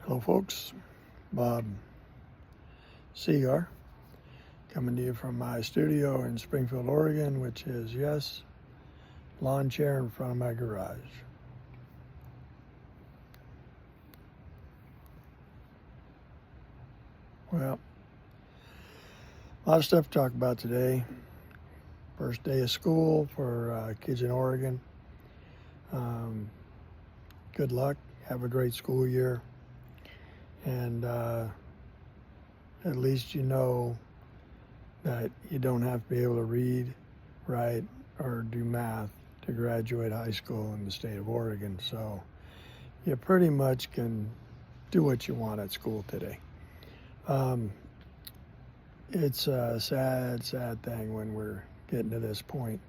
Hello folks, Bob C-Gar coming to you from my studio in Springfield, Oregon, which is, yes, lawn chair in front of my garage. Well, a lot of stuff to talk about today. First day of school for kids in Oregon. Good luck, have a great school year, and at least you know that you don't have to be able to read, write, or do math to graduate high school in the state of Oregon. So you pretty much can do what you want at school today. It's a sad, sad thing when we're getting to this point,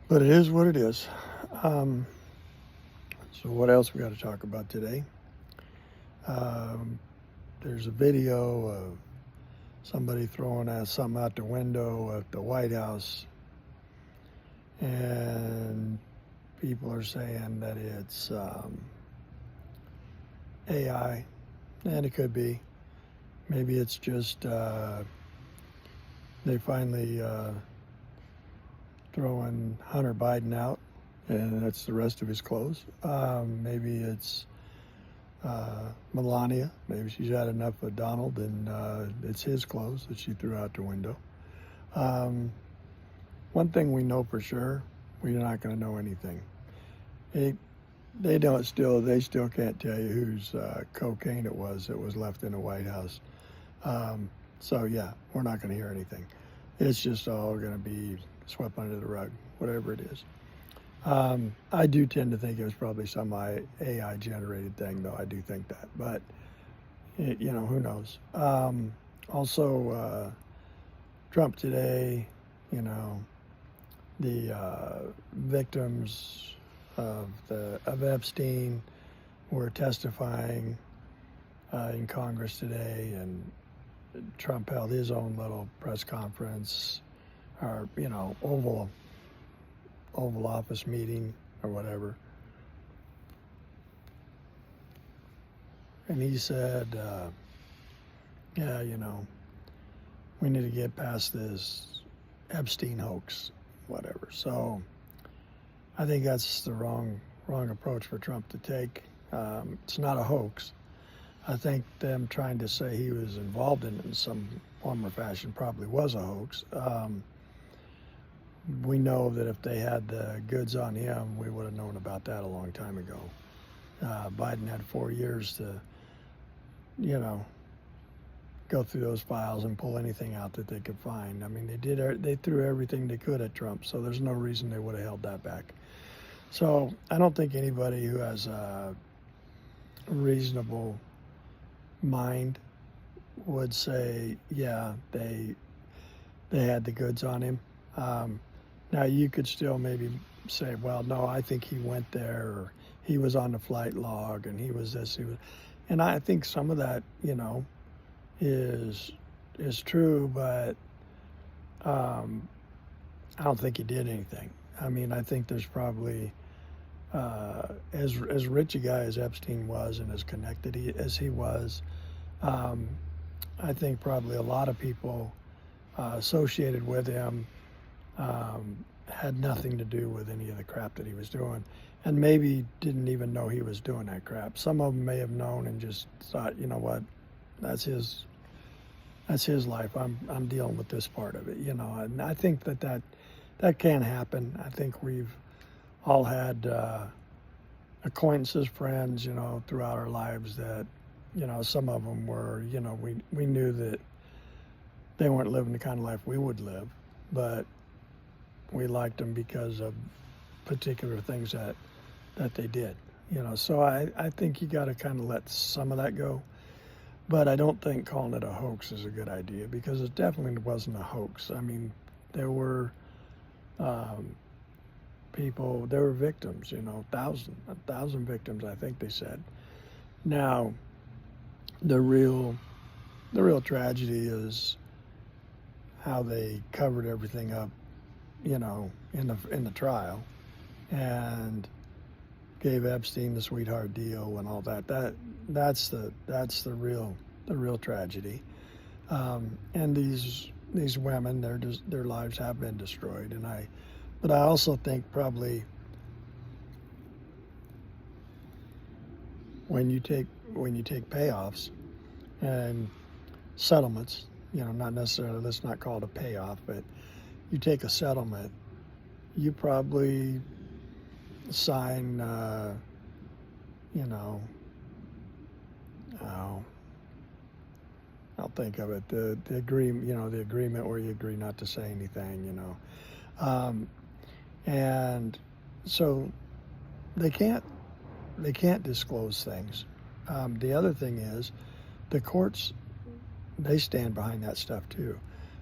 but it is what it is. So what else we got to talk about today? There's a video of somebody throwing something out the window at the White House, and people are saying that it's AI, and it could be. Maybe it's just they finally throwing Hunter Biden out, and that's the rest of his clothes. Maybe it's Melania. Maybe she's had enough of Donald, and it's his clothes that she threw out the window. One thing we know for sure, we're not going to know anything. They still can't tell you whose cocaine it was that was left in the White House. So yeah, we're not going to hear anything. It's just all going to be swept under the rug, whatever it is. I do tend to think it was probably some AI generated thing, though. I do think that, but who knows? Also, Trump today, the victims of Epstein were testifying in Congress today, and Trump held his own little press conference, or Oval Office meeting or whatever. And he said, we need to get past this Epstein hoax, whatever. So I think that's the wrong approach for Trump to take. It's not a hoax. I think them trying to say he was involved in it in some form or fashion probably was a hoax. We know that if they had the goods on him, we would have known about that a long time ago. Biden had 4 years to, go through those files and pull anything out that they could find. I mean, they threw everything they could at Trump, so there's no reason they would have held that back. So I don't think anybody who has a reasonable mind would say, yeah, they had the goods on him. Now, you could still maybe say, well, no, I think he went there, or he was on the flight log, and he was this, and I think some of that, is true, but I don't think he did anything. I mean, I think there's probably, as rich a guy as Epstein was and as connected as he was, I think probably a lot of people associated with him had nothing to do with any of the crap that he was doing, and maybe didn't even know he was doing that crap. Some of them may have known and just thought, you know what, that's his life. I'm dealing with this part of it, and I think that can happen. I think we've all had acquaintances, friends, throughout our lives that, some of them were, we knew that they weren't living the kind of life we would live, but we liked them because of particular things that they did, So I think you got to kind of let some of that go. But I don't think calling it a hoax is a good idea, because it definitely wasn't a hoax. I mean, there were people, there were victims, 1,000 victims, I think they said. Now, the real tragedy is how they covered everything up, in the trial, and gave Epstein the sweetheart deal and all that. That's the real tragedy. And these women, their lives have been destroyed. But I also think probably when you take payoffs and settlements, not necessarily, let's not call it a payoff, but you take a settlement, you probably sign, I'll think of it, the agreement, the agreement where you agree not to say anything, and so they can't disclose things. The other thing is the courts, they stand behind that stuff too.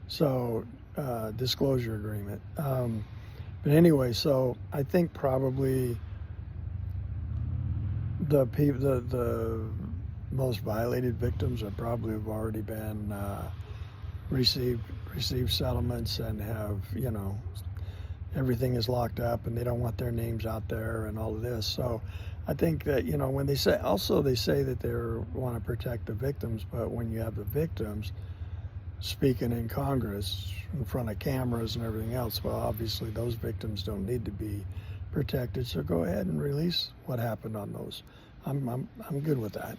So disclosure agreement. But anyway, so I think probably the most violated victims have probably already been received settlements and have, everything is locked up and they don't want their names out there and all of this. So I think that, when they say that they want to protect the victims, but when you have the victims speaking in Congress in front of cameras and everything else, well, obviously those victims don't need to be protected. So go ahead and release what happened on those. I'm good with that.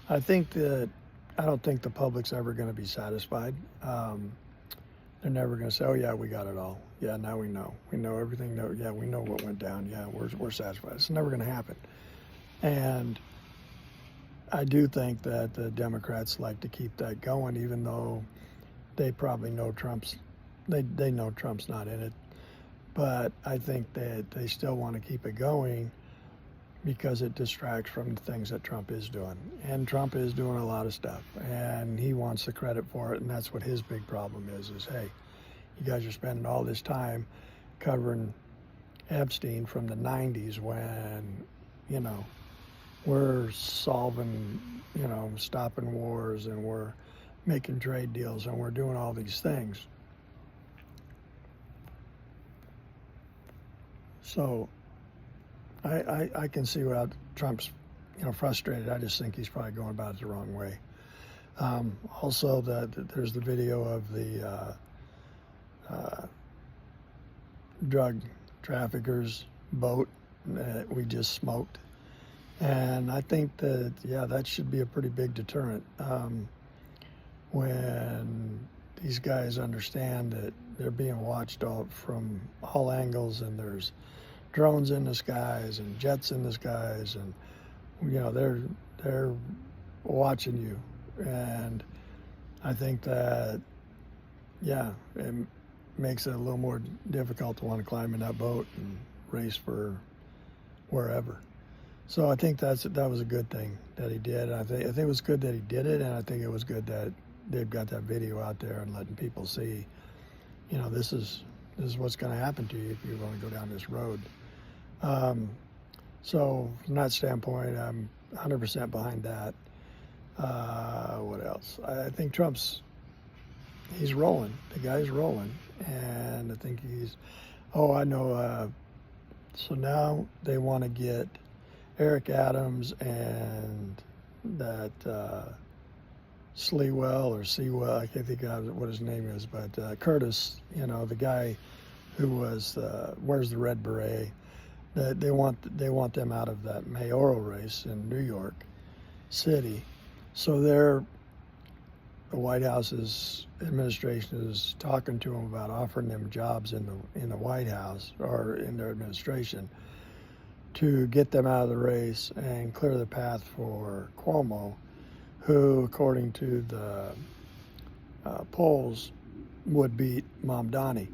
I don't think the public's ever going to be satisfied. They're never going to say, "Oh yeah, we got it all. Yeah, now we know. We know everything. Yeah, we know what went down. Yeah, we're satisfied." It's never going to happen. And I do think that the Democrats like to keep that going, even though they probably know they know Trump's not in it. But I think that they still want to keep it going because it distracts from the things that Trump is doing. And Trump is doing a lot of stuff, and he wants the credit for it, and that's what his big problem is, hey, you guys are spending all this time covering Epstein from the 90s when, we're solving, stopping wars, and we're making trade deals, and we're doing all these things. So I can see why Trump's, frustrated. I just think he's probably going about it the wrong way. Also, there's the video of the drug traffickers' boat that we just smoked. And I think that, that should be a pretty big deterrent. When these guys understand that they're being watched from all angles, and there's drones in the skies and jets in the skies, and they're watching you. And I think that it makes it a little more difficult to want to climb in that boat and race for wherever. So I think that was a good thing that he did. I think it was good that he did it, and I think it was good that they've got that video out there and letting people see, this is what's going to happen to you if you want to go down this road. So from that standpoint, I'm 100% behind that. What else? I think he's rolling. The guy's rolling, and I think I know. So now they want to get Eric Adams and that Sewell, I can't think of what his name is, but Curtis, the guy who was wears the red beret. They want them out of that mayoral race in New York City. So the White House's administration is talking to them about offering them jobs in the White House or in their administration to get them out of the race and clear the path for Cuomo, who, according to the polls, would beat Mamdani.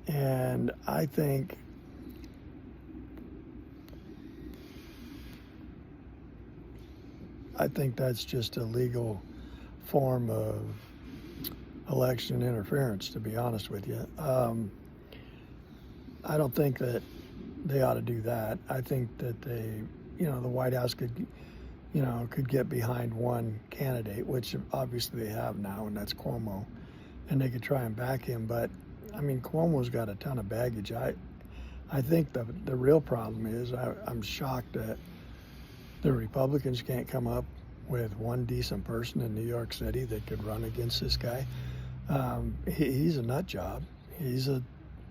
And I think that's just a legal form of election interference, to be honest with you. I don't think that they ought to do that. I think that the White House could get behind one candidate, which obviously they have now, and that's Cuomo, and they could try and back him. But I mean, Cuomo's got a ton of baggage. I think the real problem is I'm shocked that the Republicans can't come up with one decent person in New York City that could run against this guy. He's a nut job. He's a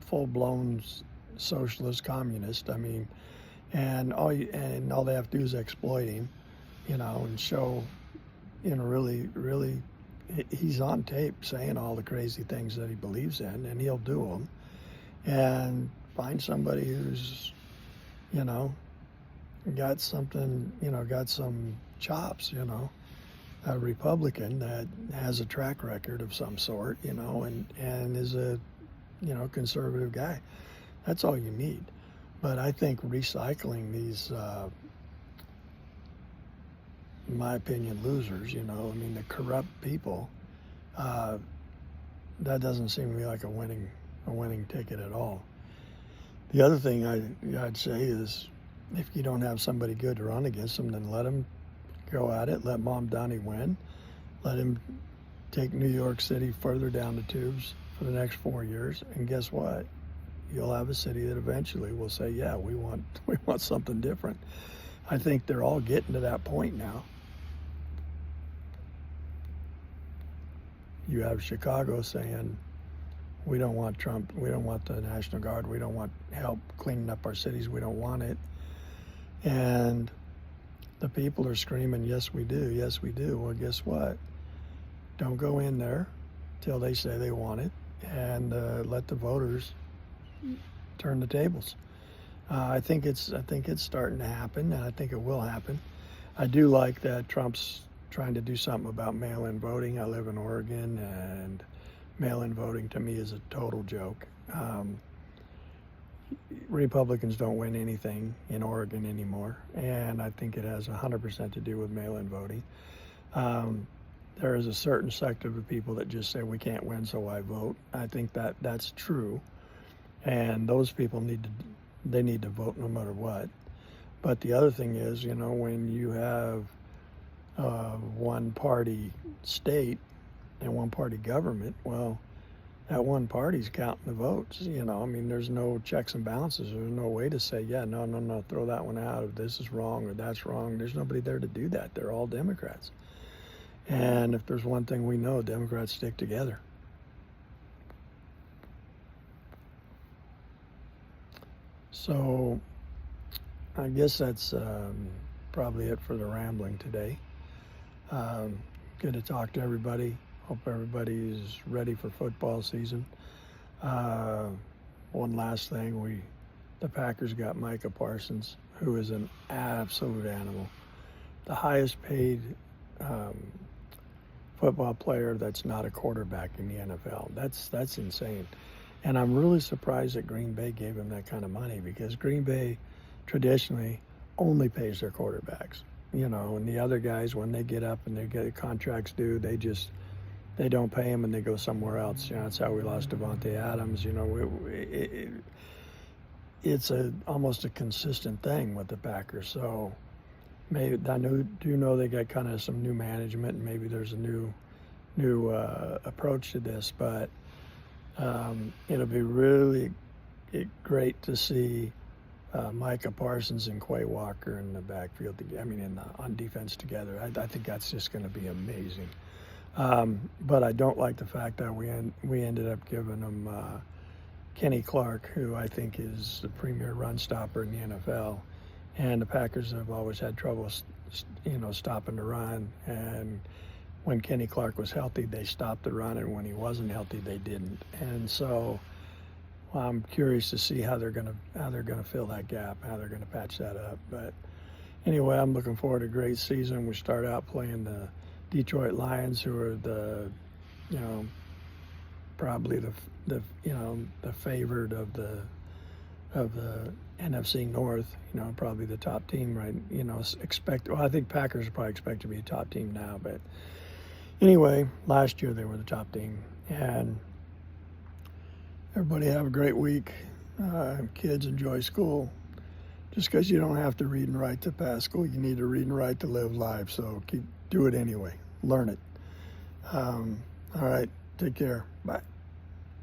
full-blown socialist communist. I mean, and all they have to do is exploit him, and show, really, he's on tape saying all the crazy things that he believes in, and he'll do them. And find somebody who's, got something, got some chops, a Republican that has a track record of some sort, and is a, conservative guy. That's all you need. But I think recycling these, in my opinion, losers, the corrupt people, that doesn't seem to me like a winning ticket at all. The other thing I'd say is, if you don't have somebody good to run against them, then let him go at it. Let Mom Donnie win. Let him take New York City further down the tubes for the next 4 years. And guess what? You'll have a city that eventually will say, yeah, we want something different. I think they're all getting to that point now. You have Chicago saying, we don't want Trump, we don't want the National Guard, we don't want help cleaning up our cities, we don't want it. And the people are screaming, yes, we do, yes, we do. Well, guess what? Don't go in there till they say they want it, and let the voters turn the tables. I think it's starting to happen, and I think it will happen. I do like that Trump's trying to do something about mail-in voting. I live in Oregon, and mail-in voting to me is a total joke. Republicans don't win anything in Oregon anymore, and I think it has 100% to do with mail-in voting. There is a certain sector of the people that just say we can't win, so I vote. I think that's true, and those people need to vote no matter what. But the other thing is, when you have one-party state and one-party government, well, that one party's counting the votes. There's no checks and balances. There's no way to say, yeah, no, throw that one out, or this is wrong, or that's wrong. There's nobody there to do that. They're all Democrats. And if there's one thing we know, Democrats stick together. So I guess that's probably it for the rambling today. Good to talk to everybody. Hope everybody's ready for football season. One last thing, the Packers got Micah Parsons, who is an absolute animal. The highest paid football player that's not a quarterback in the NFL. That's insane. And I'm really surprised that Green Bay gave him that kind of money, because Green Bay traditionally only pays their quarterbacks. And the other guys, when they get up and they get contracts due, they don't pay them and they go somewhere else. That's how we lost Devontae Adams. It's almost a consistent thing with the Packers. So maybe do know they got kind of some new management, and maybe there's a new approach to this. But it'll be really great to see Micah Parsons and Quay Walker in the backfield. On defense together. I think that's just going to be amazing. But I don't like the fact that we ended up giving him Kenny Clark, who I think is the premier run stopper in the NFL. And the Packers have always had trouble, stopping the run. And when Kenny Clark was healthy, they stopped the run, and when he wasn't healthy, they didn't. And so I'm curious to see how they're gonna fill that gap, how they're gonna patch that up. But anyway, I'm looking forward to a great season. We start out playing the Detroit Lions, who are probably the favorite of the NFC North. Probably the top team, right? I think Packers probably expect to be a top team now, but anyway, last year they were the top team. And everybody have a great week. Kids, enjoy school. Just because you don't have to read and write to pass school, you need to read and write to live life. So do it anyway. Learn it. All right. Take care. Bye.